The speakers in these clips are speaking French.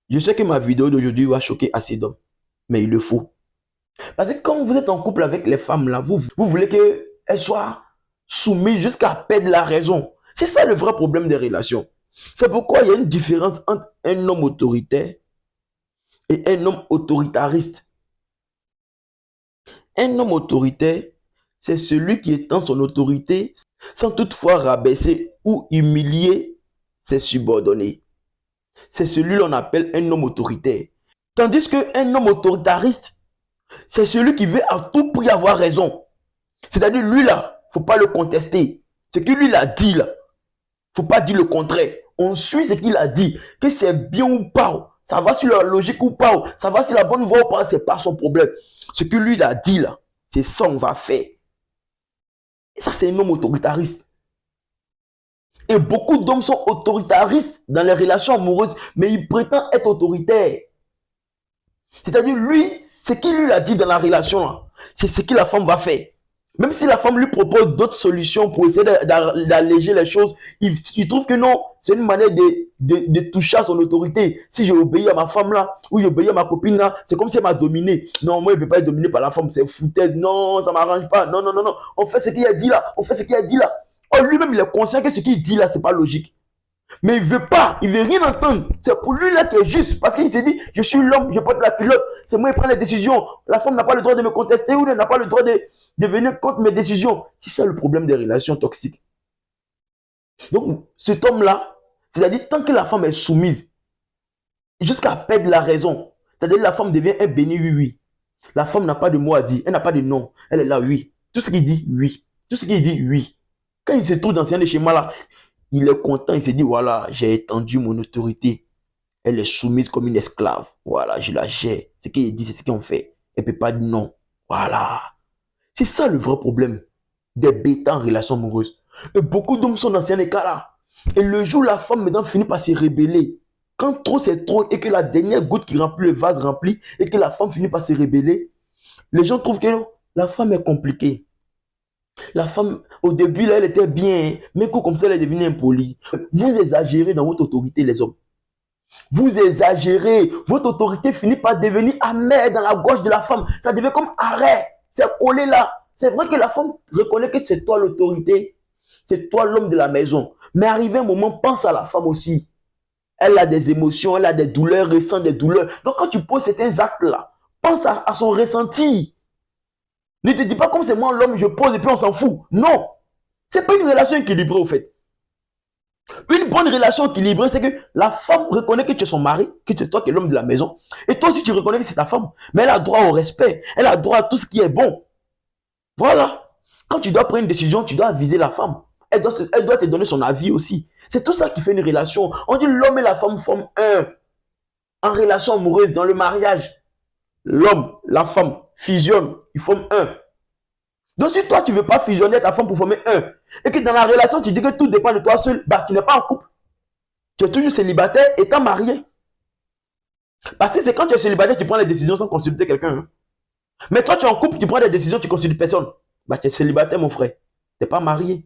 Je sais que ma vidéo d'aujourd'hui va choquer assez d'hommes, mais il le faut. Parce que quand vous êtes en couple avec les femmes, là, vous voulez qu'elles soient soumises jusqu'à perdre la raison. C'est ça le vrai problème des relations. C'est pourquoi il y a une différence entre un homme autoritaire et un homme autoritariste. Un homme autoritaire, c'est celui qui étend son autorité sans toutefois rabaisser ou humilier ses subordonnés. C'est celui qu'on appelle un homme autoritaire. Tandis qu'un homme autoritariste, c'est celui qui veut à tout prix avoir raison. C'est-à-dire, lui là, il ne faut pas le contester. Ce que lui a dit là, il ne faut pas dire le contraire. On suit ce qu'il a dit. Que c'est bien ou pas, ça va sur la logique ou pas, ça va sur la bonne voie ou pas, c'est pas son problème. Ce que lui a dit là, c'est ça qu'on va faire. Et ça, c'est un homme autoritariste. Et beaucoup d'hommes sont autoritaristes dans les relations amoureuses, mais ils prétendent être autoritaires. C'est-à-dire, lui, ce qu'il lui a dit dans la relation, c'est ce que la femme va faire. Même si la femme lui propose d'autres solutions pour essayer d'alléger les choses, il trouve que non, c'est une manière de toucher à son autorité. Si j'ai obéi à ma femme là, ou j'ai obéi à ma copine là, c'est comme si elle m'a dominé. Non, moi, je ne peux pas être dominé par la femme, c'est foutaise. Non, ça ne m'arrange pas. Non, non, non, non. On fait ce qu'il a dit là. On fait ce qu'il a dit là. Oh, lui-même, il est conscient que ce qu'il dit là, ce n'est pas logique. Mais il veut pas, il veut rien entendre. C'est pour lui là qui est juste. Parce qu'il s'est dit, je suis l'homme, je porte la pilote. C'est moi qui prends les décisions. La femme n'a pas le droit de me contester ou n'a pas le droit de venir contre mes décisions. C'est ça le problème des relations toxiques. Donc, cet homme-là, c'est-à-dire tant que la femme est soumise, jusqu'à perdre la raison, c'est-à-dire la femme devient un béni oui-oui. La femme n'a pas de mot à dire, elle n'a pas de non. Elle est là, oui. Tout ce qu'il dit, oui. Tout ce qu'il dit, oui. Quand il se trouve dans ce schéma-là, il est content, il se dit, voilà, j'ai étendu mon autorité. Elle est soumise comme une esclave. Voilà, je la gère. Ce qu'il dit, c'est ce qu'on fait. Elle ne peut pas dire non. Voilà. C'est ça le vrai problème des bêtas en relation amoureuse. Et beaucoup d'hommes sont dans ce cas-là. Et le jour où la femme maintenant finit par se rébeller, quand trop c'est trop et que la dernière goutte qui remplit le vase remplit et que la femme finit par se rébeller, les gens trouvent que non, la femme est compliquée. La femme, au début, là, elle était bien, mais comme ça, elle est devenue impolie. Vous exagérez dans votre autorité, les hommes. Vous exagérez. Votre autorité finit par devenir amère dans la gorge de la femme. Ça devient comme arrêt. C'est collé là. C'est vrai que la femme reconnaît que c'est toi l'autorité. C'est toi l'homme de la maison. Mais arrivé un moment, pense à la femme aussi. Elle a des émotions, elle a des douleurs, ressent des douleurs. Donc quand tu poses certains actes-là, pense à son ressenti. Ne te dis pas comme c'est moi l'homme, je pose et puis on s'en fout. Non. C'est pas une relation équilibrée au fait. Une bonne relation équilibrée, c'est que la femme reconnaît que tu es son mari, que c'est toi qui es l'homme de la maison. Et toi aussi, tu reconnais que c'est ta femme. Mais elle a droit au respect. Elle a droit à tout ce qui est bon. Voilà. Quand tu dois prendre une décision, tu dois viser la femme. Elle doit te donner son avis aussi. C'est tout ça qui fait une relation. On dit l'homme et la femme forment un. En relation amoureuse, dans le mariage, l'homme, la femme fusionnent. Ils forment un. Donc si toi, tu ne veux pas fusionner ta femme pour former un, et que dans la relation, tu dis que tout dépend de toi seul, bah, tu n'es pas en couple. Tu es toujours célibataire étant marié. Parce que c'est quand tu es célibataire, tu prends les décisions sans consulter quelqu'un. Hein. Mais toi, tu es en couple, tu prends des décisions, tu ne consultes personne. Bah, tu es célibataire, mon frère. Tu n'es pas marié.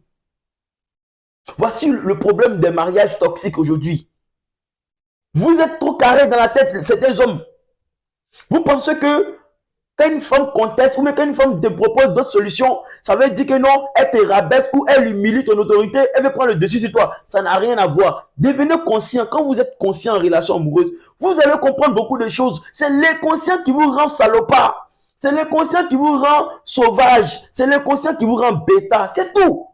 Voici le problème des mariages toxiques aujourd'hui. Vous êtes trop carré dans la tête, certains hommes. Vous pensez que quand une femme conteste ou même quand une femme te propose d'autres solutions, ça veut dire que non, elle te rabaisse ou elle humilie ton autorité, elle veut prendre le dessus sur toi. Ça n'a rien à voir. Devenez conscient. Quand vous êtes conscient en relation amoureuse, vous allez comprendre beaucoup de choses. C'est l'inconscient qui vous rend salopard. C'est l'inconscient qui vous rend sauvage. C'est l'inconscient qui vous rend bêta. C'est tout.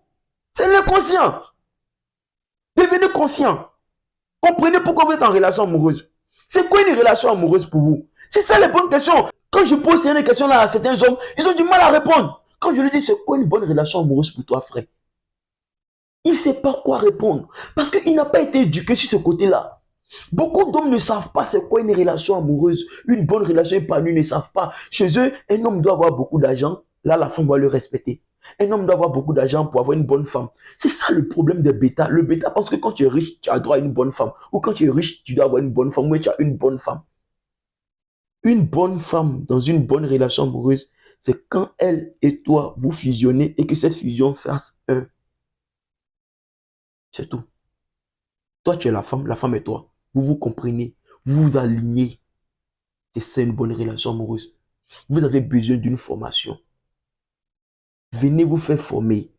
C'est l'inconscient. Devenez conscient. Comprenez pourquoi vous êtes en relation amoureuse. C'est quoi une relation amoureuse pour vous? C'est ça les bonnes questions. Quand je pose ces questions là à certains hommes, ils ont du mal à répondre. Quand je lui dis c'est quoi une bonne relation amoureuse pour toi, frère? Il ne sait pas quoi répondre. Parce qu'il n'a pas été éduqué sur ce côté-là. Beaucoup d'hommes ne savent pas c'est quoi une relation amoureuse. Une bonne relation épanouie, ne savent pas. Chez eux, un homme doit avoir beaucoup d'argent. Là, la femme va le respecter. Un homme doit avoir beaucoup d'argent pour avoir une bonne femme. C'est ça le problème des bêtas. Le bêta pense que quand tu es riche, tu as droit à une bonne femme. Ou quand tu es riche, tu dois avoir une bonne femme. Oui, tu as une bonne femme. Une bonne femme dans une bonne relation amoureuse, c'est quand elle et toi, vous fusionnez et que cette fusion fasse un. C'est tout. Toi, tu es la femme est toi. Vous vous comprenez. Vous vous alignez. C'est ça une bonne relation amoureuse. Vous avez besoin d'une formation. Venez vous faire former.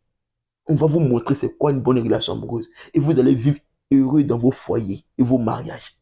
On va vous montrer c'est quoi une bonne relation amoureuse. Et vous allez vivre heureux dans vos foyers et vos mariages.